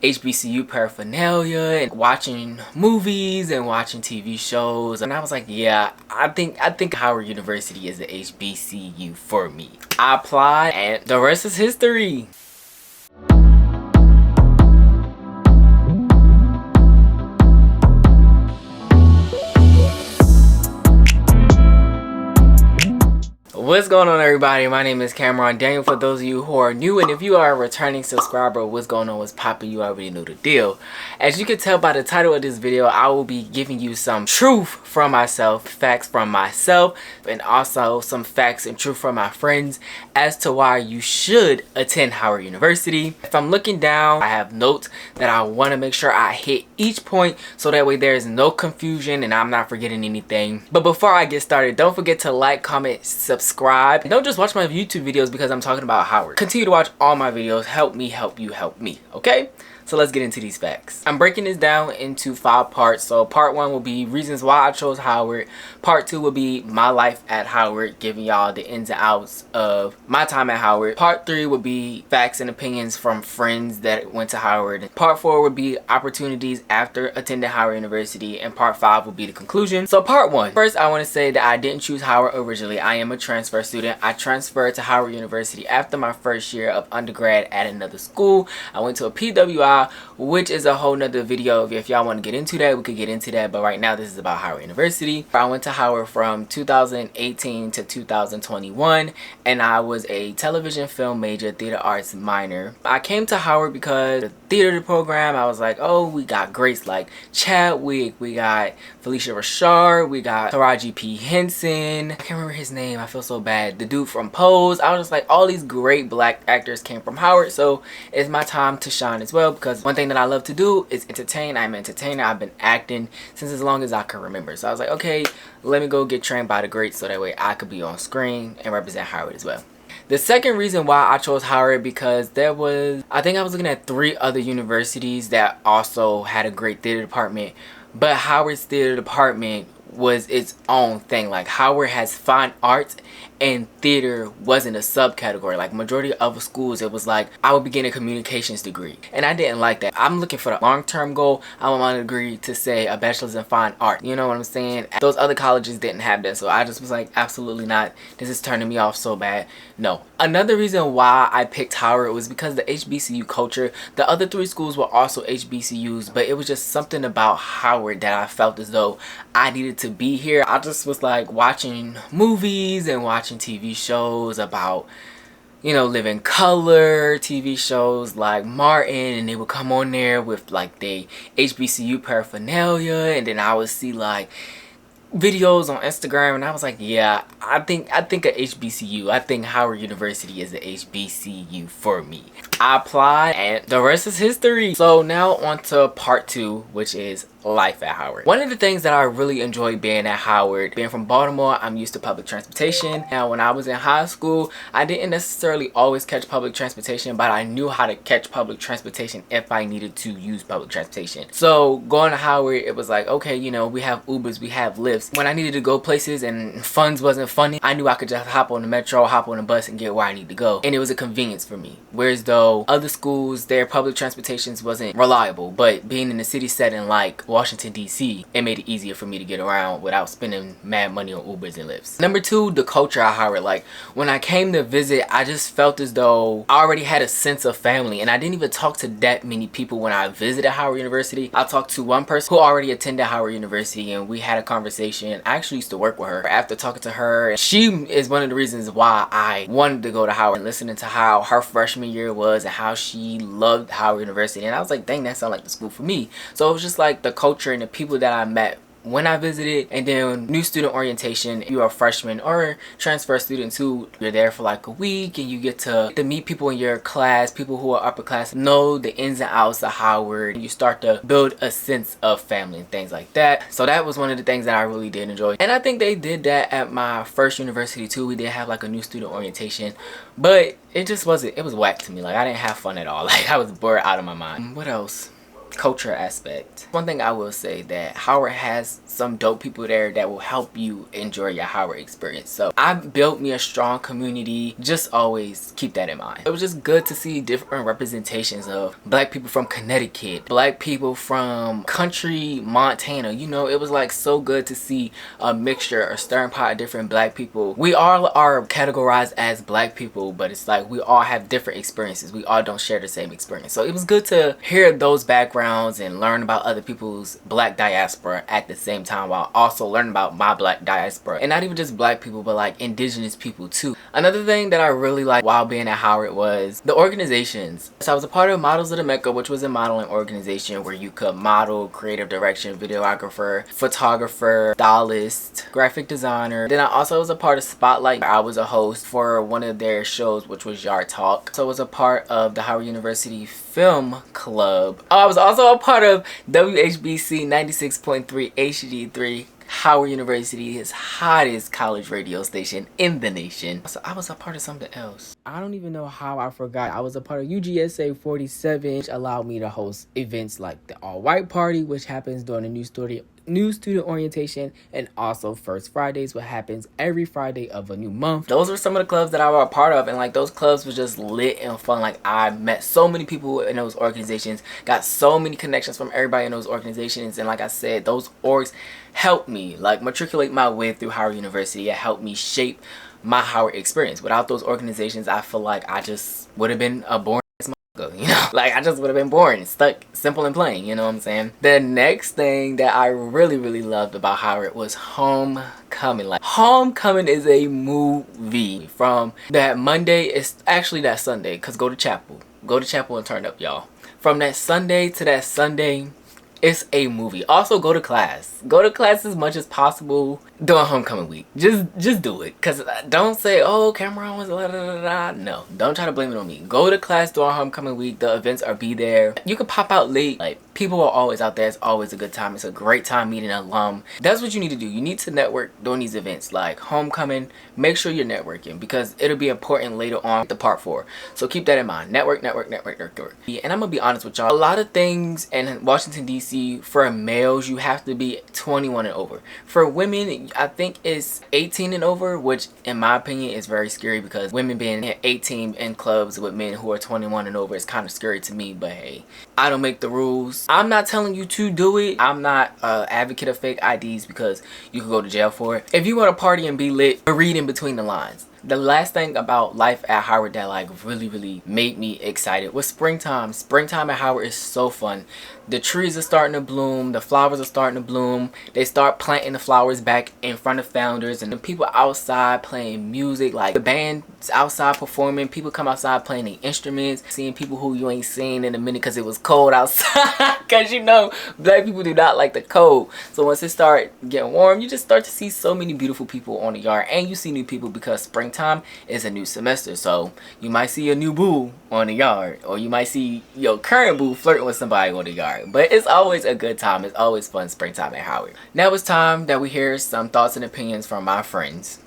HBCU paraphernalia and watching movies and watching TV shows, and I was like, yeah, I think Howard University is the HBCU for me. I applied and the rest is history. What's going on, everybody? My name is Cameron Daniel for those of you who are new, and if you are a returning subscriber, what's going on, what's popping, you already know the deal. As you can tell by the title of this video, I will be giving you some truth from myself, facts from myself, and also some facts and truth from my friends as to why you should attend Howard University. If I'm looking down, I have notes that I want to make sure I hit each point so that way there is no confusion and I'm not forgetting anything. But before I get started, don't forget to like, comment, subscribe. Don't just watch my YouTube videos because I'm talking about Howard. Continue to watch all my videos. Help me help you help me, okay? So let's get into these facts. I'm breaking this down into 5 parts. So part 1 will be reasons why I chose Howard. Part 2 will be my life at Howard, giving y'all the ins and outs of my time at Howard. Part 3 will be facts and opinions from friends that went to Howard. Part 4 will be opportunities after attending Howard University. And part 5 will be the conclusion. So part 1. First, I want to say that I didn't choose Howard originally. I am a transfer student. I transferred to Howard University after my first year of undergrad at another school. I went to a PWI, which is a whole nother video. If y'all want to get into that, we could get into that, but right now this is about Howard University. I went to Howard from 2018 to 2021, and I was a television film major, theater arts minor. I came to Howard because the theater program, I was like, oh, we got greats like Chadwick, we got Felicia Rashard, we got Taraji P. Henson, I can't remember his name, I feel so bad, the dude from Pose. I was just like, all these great black actors came from Howard, so it's my time to shine as well, because one thing that I love to do is entertain. I'm an entertainer. I've been acting since as long as I can remember. So I was like, okay, let me go get trained by the greats so that way I could be on screen and represent Howard as well. The second reason why I chose Howard, because there was, I think I was looking at 3 other universities that also had a great theater department, but Howard's theater department was its own thing. Like, Howard has fine arts and theater wasn't a subcategory. Like, majority of other schools, it was like I would be getting a communications degree, and I didn't like that. I'm looking for the long-term goal. I want a degree to say a bachelor's in fine art, you know what I'm saying? Those other colleges didn't have that, so I just was like, absolutely not. This is turning me off so bad. No. Another reason why I picked Howard was because the HBCU culture. The other 3 schools were also HBCUs, but it was just something about Howard that I felt as though I needed to be here. I just was like watching movies and watching TV shows about, you know, Living Color, TV shows like Martin, and they would come on there with like the HBCU paraphernalia, and then I would see like videos on Instagram, and I was like, yeah, I think a HBCU. I think Howard University is the HBCU for me. I applied and the rest is history. So now on to part 2, which is life at Howard. One of the things that I really enjoy being at Howard, being from Baltimore, I'm used to public transportation. Now, when I was in high school, I didn't necessarily always catch public transportation, but I knew how to catch public transportation if I needed to use public transportation. So going to Howard, it was like, okay, you know, we have Ubers, we have Lyfts. When I needed to go places and funds wasn't funny, I knew I could just hop on the metro, hop on the bus, and get where I need to go. And it was a convenience for me. Whereas though other schools, their public transportations wasn't reliable, but being in a city setting like Washington, D.C., it made it easier for me to get around without spending mad money on Ubers and Lyfts. Number 2, the culture at Howard. Like, when I came to visit, I just felt as though I already had a sense of family, and I didn't even talk to that many people when I visited Howard University. I talked to one person who already attended Howard University, and we had a conversation. I actually used to work with her. After talking to her, she is one of the reasons why I wanted to go to Howard, and listening to how her freshman year was and how she loved Howard University, and I was like, dang, that sounds like the school for me. So it was just like the culture and the people that I met when I visited, and then new student orientation. You're a freshman or transfer student too, you're there for like a week and you get to meet people in your class, people who are upper class, know the ins and outs of Howard. You start to build a sense of family and things like that. So that was one of the things that I really did enjoy, and I think they did that at my first university too. We did have like a new student orientation, but it just wasn't, it was whack to me. Like, I didn't have fun at all. Like, I was bored out of my mind. What else? culture aspect. One thing I will say that Howard has some dope people there that will help you enjoy your Howard experience. So I built me a strong community. Just always keep that in mind. It was just good to see different representations of black people from Connecticut, black people from country Montana. You know, it was like so good to see a mixture, a stirring pot of different black people. We all are categorized as black people, but it's like we all have different experiences. We all don't share the same experience. So it was good to hear those backgrounds and learn about other people's black diaspora at the same time, while also learning about my black diaspora. And not even just black people, but like indigenous people too. Another thing that I really liked while being at Howard was the organizations. So I was a part of Models of the Mecca, which was a modeling organization where you could model, creative direction, videographer, photographer, stylist, graphic designer. Then I also was a part of Spotlight. I was a host for one of their shows, which was Yard Talk. So I was a part of the Howard University Film Club. I was also a part of WHBC 96.3 HD3, Howard University's hottest college radio station in the nation. So I was a part of something else. I don't even know how I forgot. I was a part of UGSA 47, which allowed me to host events like the all-white party, which happens during the new student orientation, and also First Fridays, what happens every Friday of a new month. Those were some of the clubs that I was a part of, and like those clubs was just lit and fun. Like I met so many people in those organizations, got so many connections from everybody in those organizations, and like I said, those orgs helped me like matriculate my way through Howard University. It helped me shape my Howard experience. Without those organizations, I feel like I just would have been a boring, you know, like I just would have been boring, stuck, simple and plain, you know what I'm saying? The next thing that I really loved about Howard was Homecoming. Like Homecoming is a movie. From that Monday, it's actually that Sunday, because go to chapel and turn up, y'all. From that Sunday to that Sunday, it's a movie. Also, go to class as much as possible during homecoming week. Just do it, because don't say, oh, Cameron was no, don't try to blame it on me. Go to class during homecoming week. The events are be there. You can pop out late. Like people are always out there. It's always a good time. It's a great time meeting an alum. That's what you need to do. You need to network during these events like homecoming. Make sure you're networking, because it'll be important later on with the part 4. So keep that in mind. Network. And I'm gonna be honest with y'all, a lot of things in Washington DC, for males you have to be 21 and over. For women, I think it's 18 and over, which in my opinion is very scary, because women being 18 in clubs with men who are 21 and over is kind of scary to me. But hey, I don't make the rules. I'm not telling you to do it. I'm not an advocate of fake IDs, because you could go to jail for it. If you want to party and be lit, read in between the lines. The last thing about life at Howard that like really made me excited was springtime. Springtime at Howard is so fun. The trees are starting to bloom. The flowers are starting to bloom. They start planting the flowers back in front of Founders, and the people outside playing music, like the band's outside performing. People come outside playing the instruments, seeing people who you ain't seen in a minute because it was cold outside. Because you know, black people do not like the cold. So once it start getting warm, you just start to see so many beautiful people on the yard, and you see new people because springtime is a new semester. So you might see a new boo on the yard, or you might see your current boo flirting with somebody on the yard. But it's always a good time. It's always fun springtime at Howard. Now it's time that we hear some thoughts and opinions from my friends.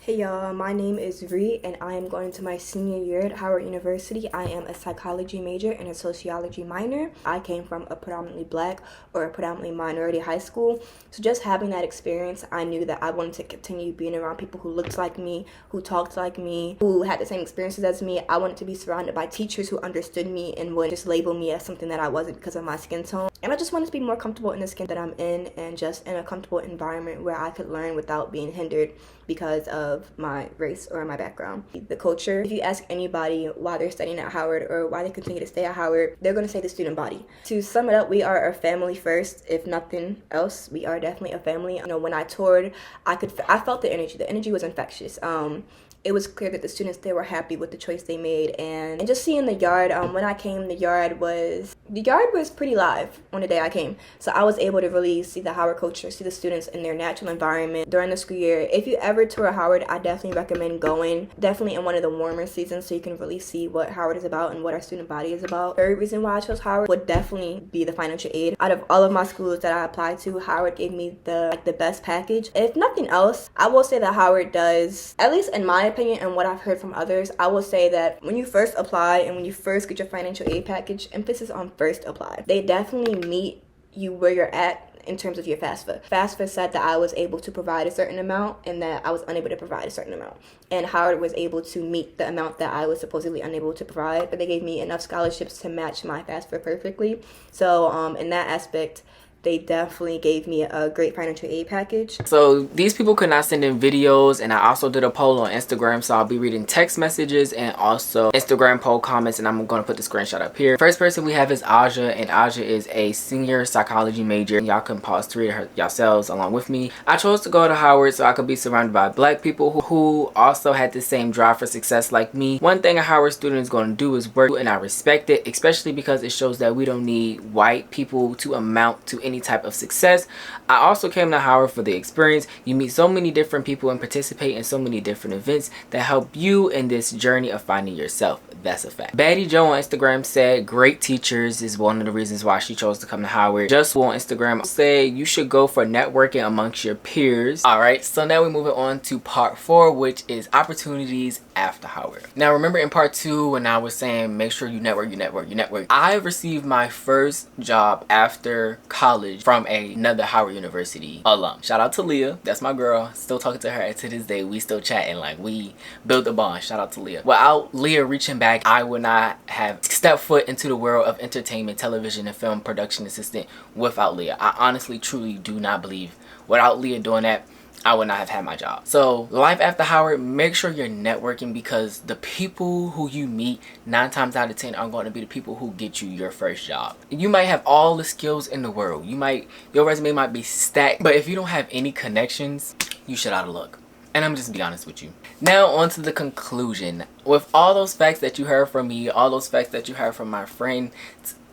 Hey y'all, my name is Ree, and I am going to my senior year at Howard University. I am a psychology major and a sociology minor. I came from a predominantly black or a predominantly minority high school. So just having that experience, I knew that I wanted to continue being around people who looked like me, who talked like me, who had the same experiences as me. I wanted to be surrounded by teachers who understood me and wouldn't just label me as something that I wasn't because of my skin tone. And I just wanted to be more comfortable in the skin that I'm in, and just in a comfortable environment where I could learn without being hindered because of my race or my background. The culture, if you ask anybody why they're studying at Howard or why they continue to stay at Howard, they're going to say the student body. To sum it up, we are a family first. If nothing else, we are definitely a family. You know, when I toured, I felt the energy. The energy was infectious. It was clear that the students, they were happy with the choice they made. And just seeing the yard, when I came, the yard was pretty live on the day I came. So I was able to really see the Howard culture, see the students in their natural environment during the school year. If you ever tour Howard, I definitely recommend going. Definitely in one of the warmer seasons, so you can really see what Howard is about and what our student body is about. The third reason why I chose Howard would definitely be the financial aid. Out of all of my schools that I applied to, Howard gave me the best package. If nothing else, I will say that Howard does, at least in my opinion, opinion and what I've heard from others, I will say that when you first apply and when you first get your financial aid package, emphasis on first apply. They definitely meet you where you're at in terms of your FAFSA. FAFSA said that I was able to provide a certain amount and that I was unable to provide a certain amount. And Howard was able to meet the amount that I was supposedly unable to provide, but they gave me enough scholarships to match my FAFSA perfectly. So in that aspect, they definitely gave me a great financial aid package. So these people could not send in videos, and I also did a poll on Instagram, so I'll be reading text messages and also Instagram poll comments, and I'm going to put the screenshot up here. First person we have is Aja, and Aja is a senior psychology major. Y'all can pause to read her yourselves along with me. I chose to go to Howard so I could be surrounded by black people who also had the same drive for success like me. One thing a Howard student is going to do is work, and I respect it, especially because it shows that we don't need white people to amount to any type of success. I also came to Howard for the experience. You meet so many different people and participate in so many different events that help you in this journey of finding yourself. That's a fact. Baddie Joe on Instagram said great teachers is one of the reasons why she chose to come to Howard. Just on Instagram said you should go for networking amongst your peers. Alright, so now we're moving on to part 4, which is opportunities after Howard. Now remember in part 2 when I was saying make sure you network. I received my first job after college from another Howard University alum. Shout out to Leah, that's my girl. Still talking to her, and to this day we still chatting, like we built a bond. Shout out to Leah. Without Leah reaching back, I would not have stepped foot into the world of entertainment, television, and film production assistant without Leah. I honestly truly do not believe without Leah doing that I would not have had my job. So life after Howard, make sure you're networking, because the people who you meet 9 times out of 10 are going to be the people who get you your first job. You might have all the skills in the world. Your resume might be stacked, but if you don't have any connections, you shit out of luck. And I'm just be honest with you. Now on to the conclusion. With all those facts that you heard from me, all those facts that you heard from my friend,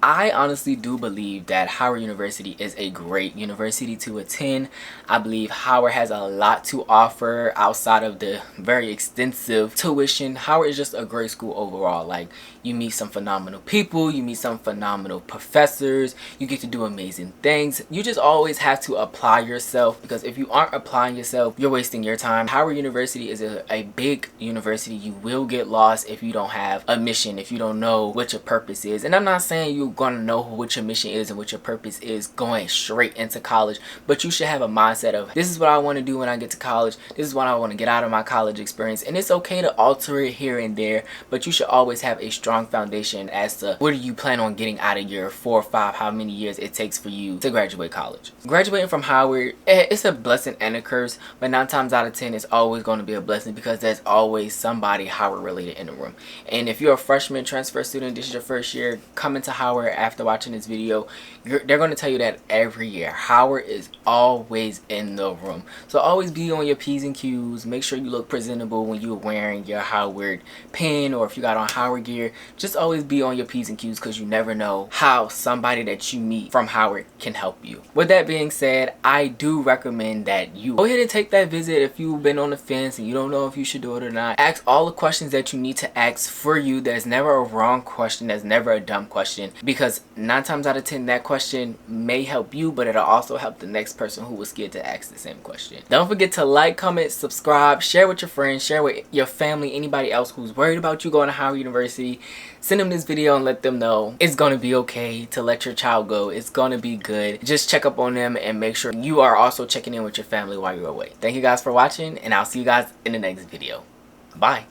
I honestly do believe that Howard University is a great university to attend. I believe Howard has a lot to offer outside of the very extensive tuition. Howard is just a great school overall. Like, you meet some phenomenal people, you meet some phenomenal professors, you get to do amazing things. You just always have to apply yourself, because if you aren't applying yourself, you're wasting your time. Howard University is a big university. You will get lost if you don't have a mission, if you don't know what your purpose is. And I'm not saying you're going to know what your mission is and what your purpose is going straight into college, but you should have a mindset of, this is what I want to do when I get to college, this is what I want to get out of my college experience. And it's okay to alter it here and there, but you should always have a strong foundation as to what do you plan on getting out of your 4 or 5, how many years it takes for you to graduate college. Graduating from Howard, it's a blessing and a curse, but 9 times out of 10 it's always going to be a blessing, because there's always somebody Howard related in the room. And if you're a freshman transfer student, this is your first year coming to Howard after watching this video, they're going to tell you that every year Howard is always in the room. So always be on your P's and Q's. Make sure you look presentable when you're wearing your Howard pin, or if you got on Howard gear, just always be on your P's and Q's, because you never know how somebody that you meet from Howard can help you. With that being said, I do recommend that you go ahead and take that visit. If you've been on the fence and you don't know if you should do it or not, ask all the questions that you need to ask for you. There's never a wrong question, there's never a dumb question, because 9 times out of 10 that question may help you, but it'll also help the next person who was scared to ask the same question. Don't forget to like, comment, subscribe, share with your friends, share with your family, anybody else who's worried about you going to Howard University. Send them this video and let them know it's gonna be okay to let your child go. It's gonna be good. Just check up on them and make sure you are also checking in with your family while you're away. Thank you guys for watching, and I'll see you guys in the next video. Bye.